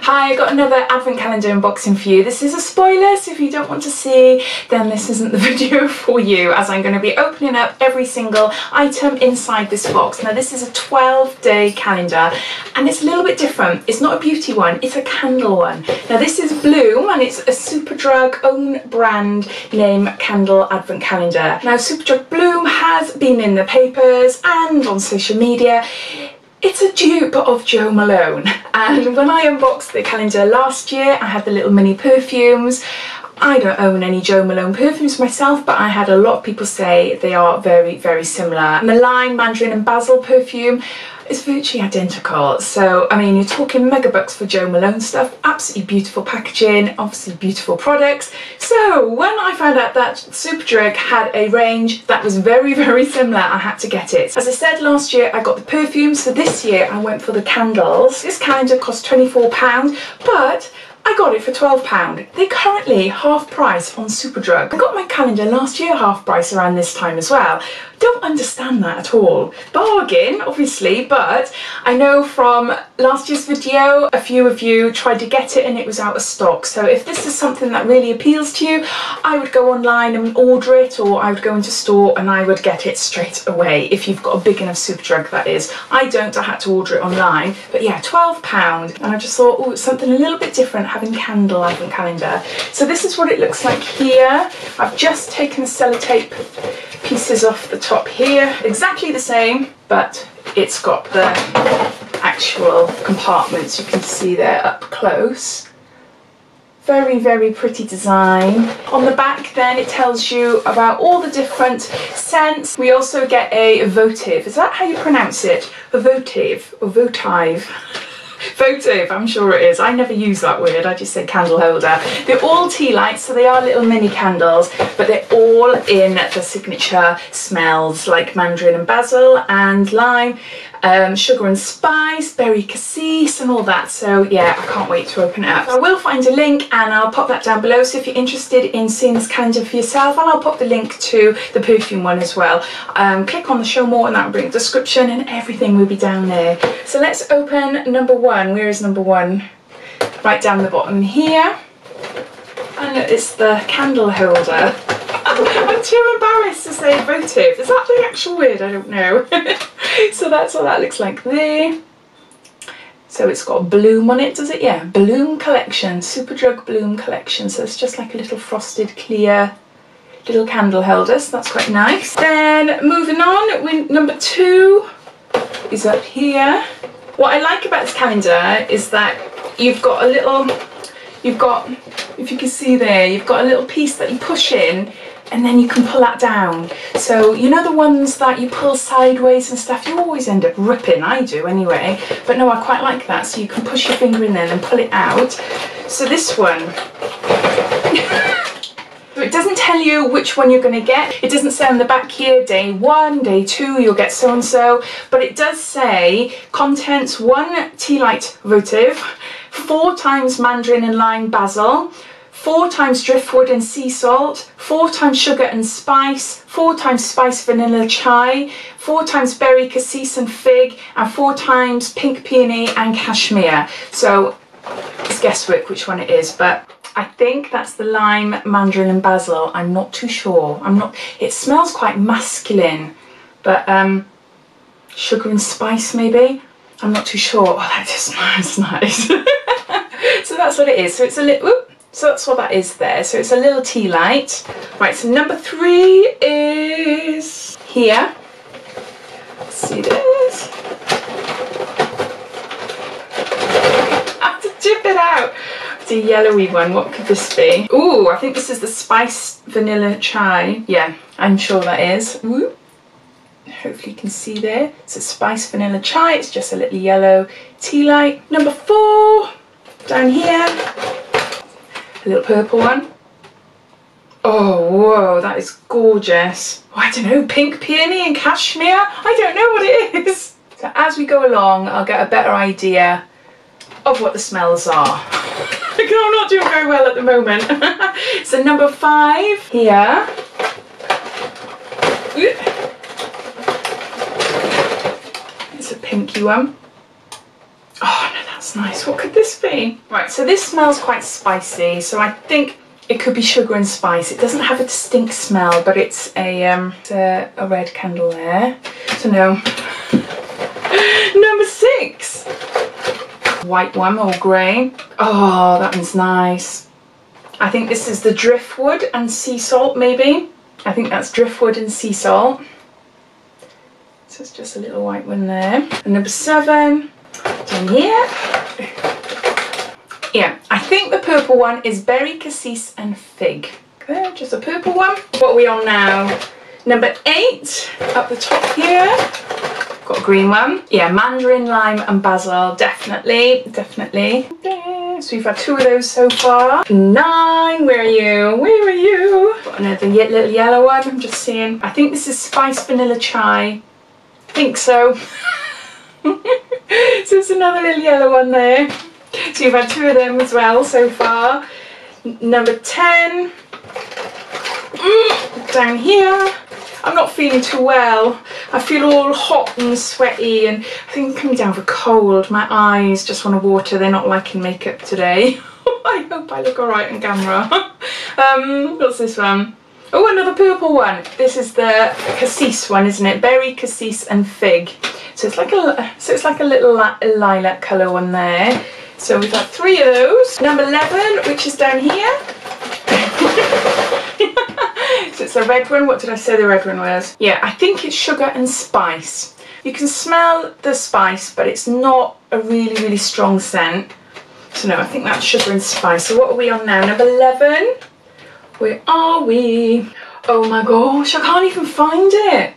Hi, I got another advent calendar unboxing for you. This is a spoiler, so if you don't want to see, then this isn't the video for you, as I'm going to be opening up every single item inside this box. Now this is a 12-day calendar and it's a little bit different. It's not a beauty one, it's a candle one. Now this is Bloom and it's a SUPERDRUG own brand name candle advent calendar. Now SUPERDRUG Bloom has been in the papers and on social media. It's a dupe of Jo Malone, and when I unboxed the calendar last year I had the little mini perfumes. I don't own any Jo Malone perfumes myself, but I had a lot of people say they are very, very similar. And the lime, mandarin and basil perfume is virtually identical. So, I mean, you're talking mega bucks for Jo Malone stuff. Absolutely beautiful packaging, obviously beautiful products. So, when I found out that SUPERDRUG had a range that was very, very similar, I had to get it. As I said, last year I got the perfumes, so this year I went for the candles. This calendar cost £24, but I got it for £12. They're currently half price on SUPERDRUG. I got my calendar last year half price around this time as well. Don't understand that at all. Bargain, obviously, but I know from last year's video, a few of you tried to get it and it was out of stock. So if this is something that really appeals to you, I would go online and order it, or I would go into store and I would get it straight away if you've got a big enough SUPERDRUG, that is. I don't, I had to order it online. But yeah, £12. And I just thought, oh, it's something a little bit different having candle advent calendar. So this is what it looks like here. I've just taken the sellotape pieces off the top here, exactly the same, but it's got the actual compartments you can see there up close. Very, very pretty design. On the back then it tells you about all the different scents. We also get a votive. Is that how you pronounce it? A votive or votive? Votive, I'm sure it is. I never use that word, I just say candle holder. They're all tea lights, so they are little mini candles, but they're all in the signature smells like mandarin and basil and lime, sugar and spice, berry cassis and all that. So yeah, I can't wait to open it up. So I will find a link and I'll pop that down below, so if you're interested in seeing this calendar for yourself, and I'll pop the link to the perfume one as well. Click on the show more and that will bring a description and everything will be down there. So let's open number one. Where is number one? Right down the bottom here. And it's the candle holder. I'm too embarrassed to say votive. Is that the actual word? I don't know. So that's what that looks like there. So it's got Bloom on it, does it? Yeah, Bloom collection, SUPERDRUG Bloom collection. So it's just like a little frosted clear little candle holder, so that's quite nice. Then moving on, number two is up here. What I like about this calendar is that you've got a little, if you can see there, you've got a little piece that you push in and then you can pull that down. So you know the ones that you pull sideways and stuff, you always end up ripping, I do anyway, but no, I quite like that. So you can push your finger in there and pull it out. So this one, it doesn't tell you which one you're going to get. It doesn't say on the back here, day 1, day 2, you'll get so and so, but it does say contents: 1 tea light votive, 4 times mandarin and lime basil, 4 times driftwood and sea salt, 4 times sugar and spice, 4 times spice vanilla chai, 4 times berry cassis and fig, and 4 times pink peony and cashmere. So it's guesswork which one it is, but I think that's the lime, mandarin and basil. I'm not too sure. It smells quite masculine, but sugar and spice maybe. I'm not too sure. Oh, that just smells nice. So that's what it is. So it's a little, so that's what that is there. So it's a little tea light. Right, so number 3 is here. Let's see this. I have to dip it out. It's a yellowy one. What could this be? Ooh, I think this is the spice vanilla chai. Yeah, I'm sure that is. Ooh. Hopefully you can see there. It's a spice vanilla chai. It's just a little yellow tea light. Number 4, down here, a little purple one. Oh, whoa, that is gorgeous. Oh, I don't know, pink peony and cashmere? I don't know what it is. So as we go along, I'll get a better idea of what the smells are. Because I'm not doing very well at the moment. So number 5 here. It's a pinky one. Oh no, that's that's nice. What could this be? Right, so this smells quite spicy, so I think it could be sugar and spice. It doesn't have a distinct smell, but it's a red candle there. So no. Number 6. White one or grey. Oh, that one's nice. I think this is the driftwood and sea salt, maybe. I think that's driftwood and sea salt. So it's just a little white one there. And number 7, down here. Yeah, I think the purple one is berry, cassis and fig. There, just a purple one. What are we on now? Number 8, up the top here. Got a green one. Yeah, mandarin, lime and basil, definitely, definitely. Yeah, so we've had 2 of those so far. 9, where are you? Where are you? Got another little yellow one, I'm just seeing. I think this is spiced vanilla chai. I think so. So there's another little yellow one there. So you've had 2 of them as well so far. Number 10. Down here. I'm not feeling too well. I feel all hot and sweaty, and I think I'm coming down with a cold. My eyes just want to water. They're not liking makeup today. I hope I look alright on camera. What's this one? Oh, another purple one. This is the cassis one, isn't it? Berry, cassis and fig. So it's like a little lilac colour one there. So we've got 3 of those. Number 11, which is down here. So it's a red one. What did I say the red one was? Yeah, I think it's sugar and spice. You can smell the spice, but it's not a really, really strong scent. So no, I think that's sugar and spice. So what are we on now? Number 11. Where are we? Oh my gosh, I can't even find it.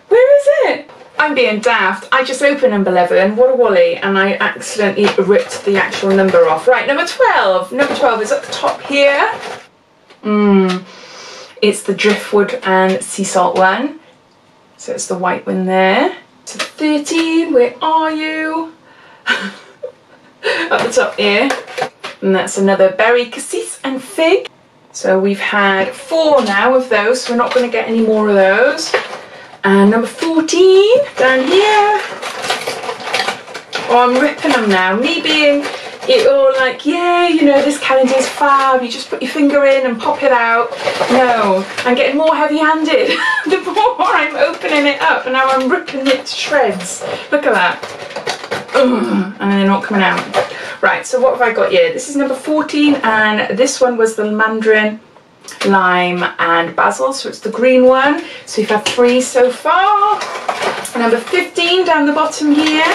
Where is it? I'm being daft. I just opened number 11, what a wally, and I accidentally ripped the actual number off. Right, number 12. Number 12 is at the top here. It's the driftwood and sea salt one. So it's the white one there. So 13, where are you? At the top here. And that's another berry, cassis and fig. So we've had 4 now of those, so we're not going to get any more of those. And number 14, down here. Oh, I'm ripping them now. Me being it all like, yeah, you know, this calendar is fab, you just put your finger in and pop it out. No, I'm getting more heavy-handed the more I'm opening it up, and now I'm ripping it to shreds. Look at that. Ugh, and they're not coming out. Right, so what have I got here? This is number 14, and this one was the mandarin, lime and basil, so it's the green one. So we've had 3 so far. Number 15 down the bottom here.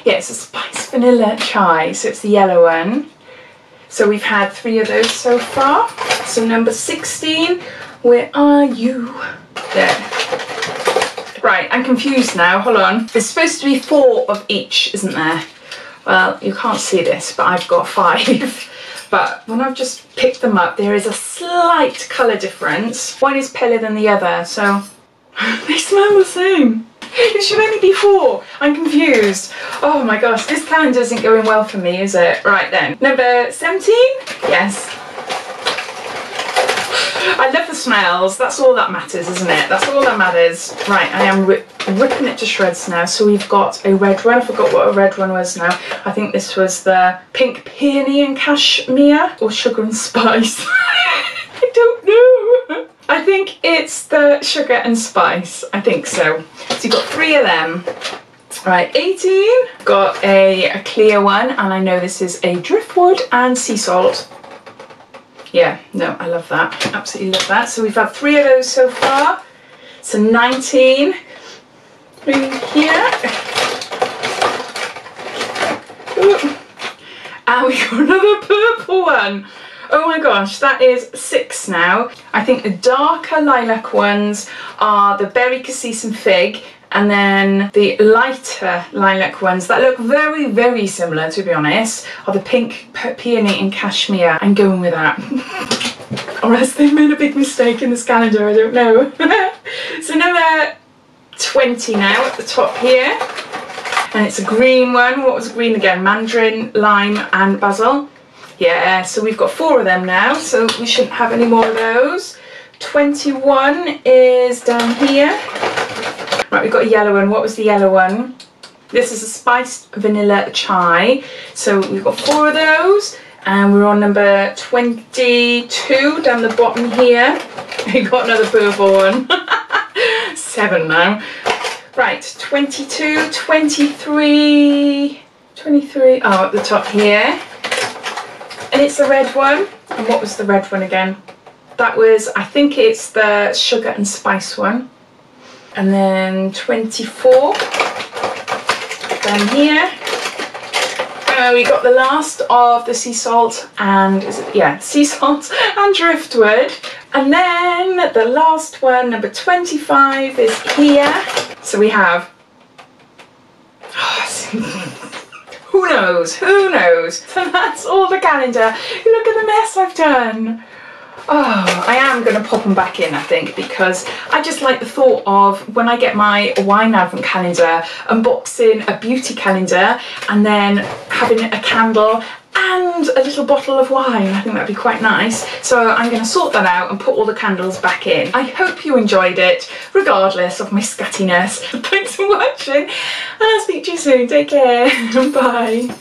Yeah, it's a spiced vanilla chai, so it's the yellow one. So we've had 3 of those so far. So number 16, where are you? There. Right, I'm confused now, hold on. There's supposed to be 4 of each, isn't there? Well, you can't see this, but I've got 5. But when I've just picked them up, there is a slight colour difference. One is paler than the other, so they smell the same. It should only be 4. I'm confused. Oh my gosh, this calendar isn't going well for me, is it? Right then. Number 17? Yes. I love the smells. That's all that matters, isn't it? That's all that matters. Right, I am ripping it to shreds now. So we've got a red one. I forgot what a red one was now. I think this was the pink peony and cashmere or sugar and spice. I don't know. I think it's the sugar and spice. I think so. So you've got 3 of them. Right, 18. Got a clear one, and I know this is a driftwood and sea salt. Yeah, no, I love that. Absolutely love that. So we've had 3 of those so far. So 19. In here. Ooh. And we got another purple one. Oh my gosh, that is 6 now. I think the darker lilac ones are the berry, cassis and fig, and then the lighter lilac ones that look very, very similar, to be honest, are the pink peony and cashmere. I'm going with that. Or else they've made a big mistake in this calendar, I don't know. So number 20 now at the top here. And it's a green one. What was green again? Mandarin, lime and basil. Yeah, so we've got 4 of them now, so we shouldn't have any more of those. 21 is down here. Right, we've got a yellow one. What was the yellow one? This is a spiced vanilla chai. So we've got 4 of those. And we're on number 22 down the bottom here. We got another purple one. 7 now. Right, 22, 23, 23. Oh, at the top here. And it's the red one. And what was the red one again? That was, I think it's the sugar and spice one. And then 24. Down here. We got the last of the sea salt and, sea salt and driftwood. And then the last one, number 25, is here. So we have, who knows, who knows. So that's all the calendar. Look at the mess I've done. Oh, I am going to pop them back in, I think, because I just like the thought of when I get my wine advent calendar, unboxing a beauty calendar and then having a candle and a little bottle of wine. I think that'd be quite nice. So I'm going to sort that out and put all the candles back in. I hope you enjoyed it, regardless of my scattiness. Thanks for watching, and I'll speak to you soon. Take care. Bye.